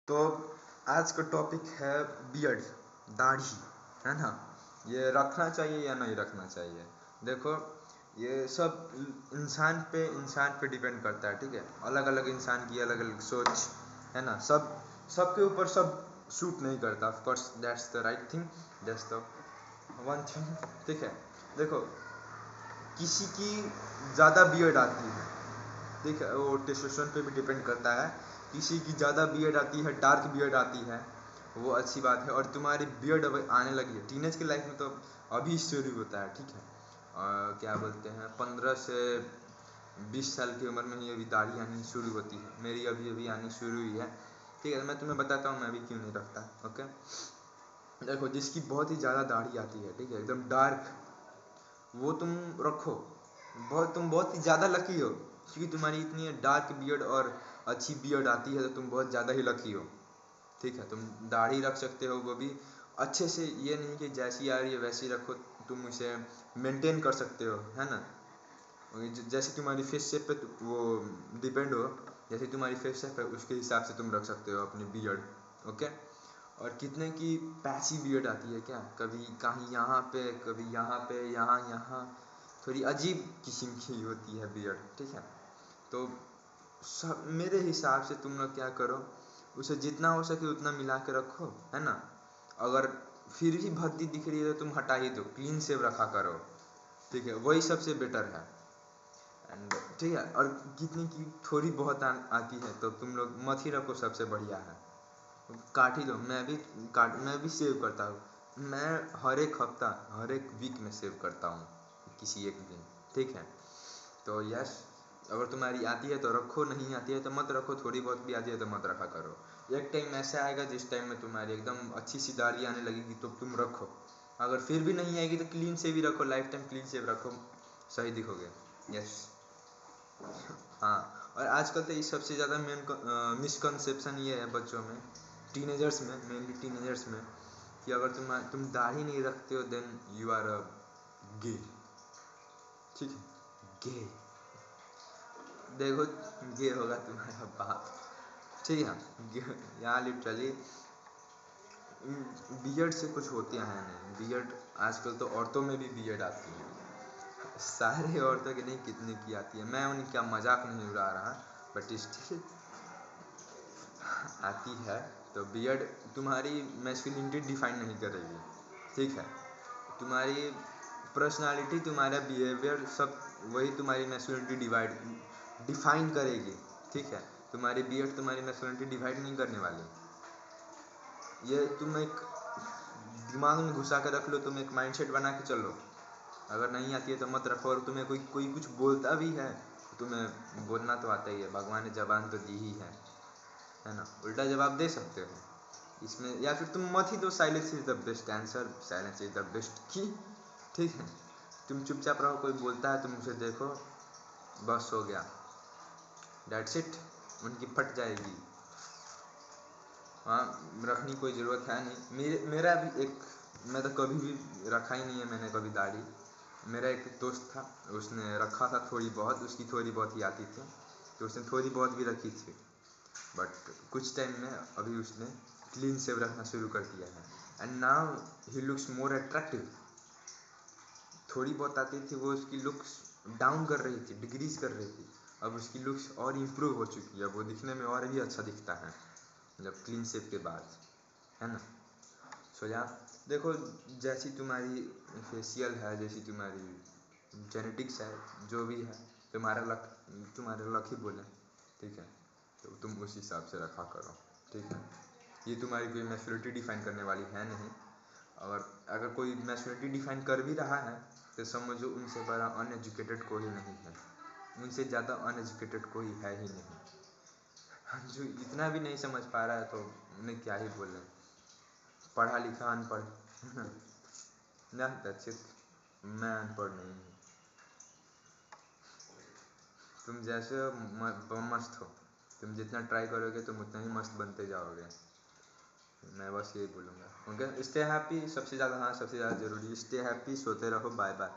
तो आज का टॉपिक है बियर्ड, दाढ़ी, है ना। ये रखना चाहिए या नहीं रखना चाहिए। देखो, ये सब इंसान पे डिपेंड करता है, ठीक है। अलग अलग इंसान की अलग अलग सोच, है ना। सबके ऊपर सब सूट नहीं करता। Of course that's the right thing, that's the one thing, ठीक है। देखो, किसी की ज़्यादा बियर्ड आती है, ठीक है, वो टेस्टोस्टेरोन पे भी डिपेंड करता है। किसी की ज़्यादा बियर्ड आती है, डार्क बियर्ड आती है, वो अच्छी बात है। और तुम्हारी बियर्ड अब आने लगी है टीनेज की लाइफ में, तो अभी शुरू होता है, ठीक है। क्या बोलते हैं, 15 से 20 साल की उम्र में ही अभी दाढ़ी आनी शुरू होती है। मेरी अभी अभी आनी शुरू हुई है, ठीक है। मैं तुम्हें बताता हूँ मैं अभी क्यों नहीं रखता, ओके। देखो, जिसकी बहुत ही ज़्यादा दाढ़ी आती है, ठीक है, एकदम डार्क, वो तुम रखो। तुम बहुत ही ज़्यादा लकी हो, क्योंकि तुम्हारी इतनी डार्क बियर्ड और अच्छी बियर्ड आती है, तो तुम बहुत ज़्यादा ही लकी हो, ठीक है। तुम दाढ़ी रख सकते हो, वो भी अच्छे से। ये नहीं कि जैसी आ रही है वैसी रखो, तुम उसे मेंटेन कर सकते हो, है ना। जैसे तुम्हारी फेस शेप पे वो डिपेंड हो, जैसे तुम्हारी फेस शेप है उसके हिसाब से तुम रख सकते हो अपनी बियर्ड, ओके। और कितने की पैची बियर्ड आती है, क्या कभी कहीं यहाँ पे, कभी यहाँ पे, यहाँ यहाँ, थोड़ी अजीब किस्म की होती है बियर्ड, ठीक है। तो सब मेरे हिसाब से तुम लोग क्या करो, उसे जितना हो सके उतना मिला के रखो, है ना। अगर फिर भी भद्दी दिख रही है तो तुम हटा ही दो, क्लीन सेव रखा करो, ठीक है, वही सबसे बेटर है। एंड ठीक है, और कितनी की थोड़ी बहुत आती है तो तुम लोग मत ही रखो, सबसे बढ़िया है काट ही दो। मैं भी सेव करता हूँ। मैं हर एक हफ्ता, हर एक वीक में सेव करता हूँ, किसी एक दिन, ठीक है। तो यस, अगर तुम्हारी आती है तो रखो, नहीं आती है तो मत रखो। थोड़ी बहुत भी आती है तो मत रखा करो। एक टाइम ऐसा आएगा जिस टाइम में तुम्हारी एकदम अच्छी सी दाढ़ी आने लगेगी, तो तुम रखो। अगर फिर भी नहीं आएगी तो क्लीन सेव ही रखो, लाइफ टाइम क्लीन सेव रखो, सही दिखोगे। यस। हाँ, और आजकल तो इस सबसे ज़्यादा मेन मिसकंसेप्शन ये है बच्चों में, टीनेजर्स में, मेनली टीनेजर्स में, कि अगर तुम दाढ़ी नहीं रखते हो देन यू आर अ गे, ठीक है, गे। देखो, गे होगा तुम्हारा बाप, ठीक है। यहाँ लिटरली बियर्ड से कुछ होते हैं नहीं। बियर्ड आजकल तो औरतों में भी बियर्ड आती है, सारे औरतों की नहीं, कितने की आती है। मैं उनका मजाक नहीं उड़ा रहा, बट स्टिल आती है। तो बियर्ड तुम्हारी मैस्कुलिनिटी डिफाइन नहीं करेगी, ठीक है। तुम्हारी पर्सनालिटी, तुम्हारा बिहेवियर, सब वही तुम्हारी मैस्कुलिनिटी डिफाइन करेगी, ठीक है। तुम्हारी बियर्ड तुम्हारी मैस्कुलिनिटी डिवाइड नहीं करने वाली। ये तुम एक दिमाग में घुसा कर रख लो, तुम एक माइंडसेट बना के चलो। अगर नहीं आती है तो मत रखो। और तुम्हें कोई कोई कुछ बोलता भी है तो तुम्हें बोलना तो आता ही है, भगवान ने जबान तो दी ही है ना। उल्टा जवाब दे सकते हो इसमें, या फिर तुम मत ही दो। Silence is the best answer, silence is the best की, ठीक है। तुम चुपचाप रहो, कोई बोलता है तुम उसे देखो, बस हो गया, डेट्स इट। उनकी फट जाएगी। हाँ, रखनी कोई ज़रूरत है नहीं। मेरा भी एक, मैं तो कभी भी रखा ही नहीं है मैंने कभी दाढ़ी। मेरा एक दोस्त था, उसने रखा था थोड़ी बहुत, उसकी थोड़ी बहुत ही आती थी, तो उसने थोड़ी बहुत भी रखी थी। बट कुछ टाइम में अभी उसने क्लीन सेव रखना शुरू कर दिया है, and now he looks more attractive. थोड़ी बहुत आती थी, वो उसकी लुक्स डाउन कर रही थी, डिक्रीज कर रही थी। अब उसकी लुक्स और इम्प्रूव हो चुकी है, वो दिखने में और भी अच्छा दिखता है, मतलब क्लीन शेव के बाद, है ना। सो या देखो, जैसी तुम्हारी फेशियल है, जैसी तुम्हारी जेनेटिक्स है, जो भी है, तुम्हारा लक ही बोले, ठीक है। तो तुम उस हिसाब से रखा करो, ठीक है। ये तुम्हारी कोई मैच्योरिटी डिफाइन करने वाली है नहीं। और अगर कोई मैच्योरिटी डिफाइन कर भी रहा है तो समझो उनसे बड़ा अनएजुकेटेड कोई नहीं है, उनसे ज़्यादा अनएजुकेटेड कोई है ही नहीं। जो इतना भी नहीं समझ पा रहा है तो उन्हें क्या ही बोलें, पढ़ा लिखा अनपढ़ ना, दैट्स इट। मैं अनपढ़ नहीं हूँ, तुम जैसे हो मस्त हो। तुम जितना ट्राई करोगे तुम उतना ही मस्त बनते जाओगे। मैं बस यही बोलूँगा, ओके। स्टे हैप्पी सबसे ज़्यादा, हाँ सबसे ज़्यादा ज़रूरी, स्टे हैप्पी, सोते रहो, बाय बाय।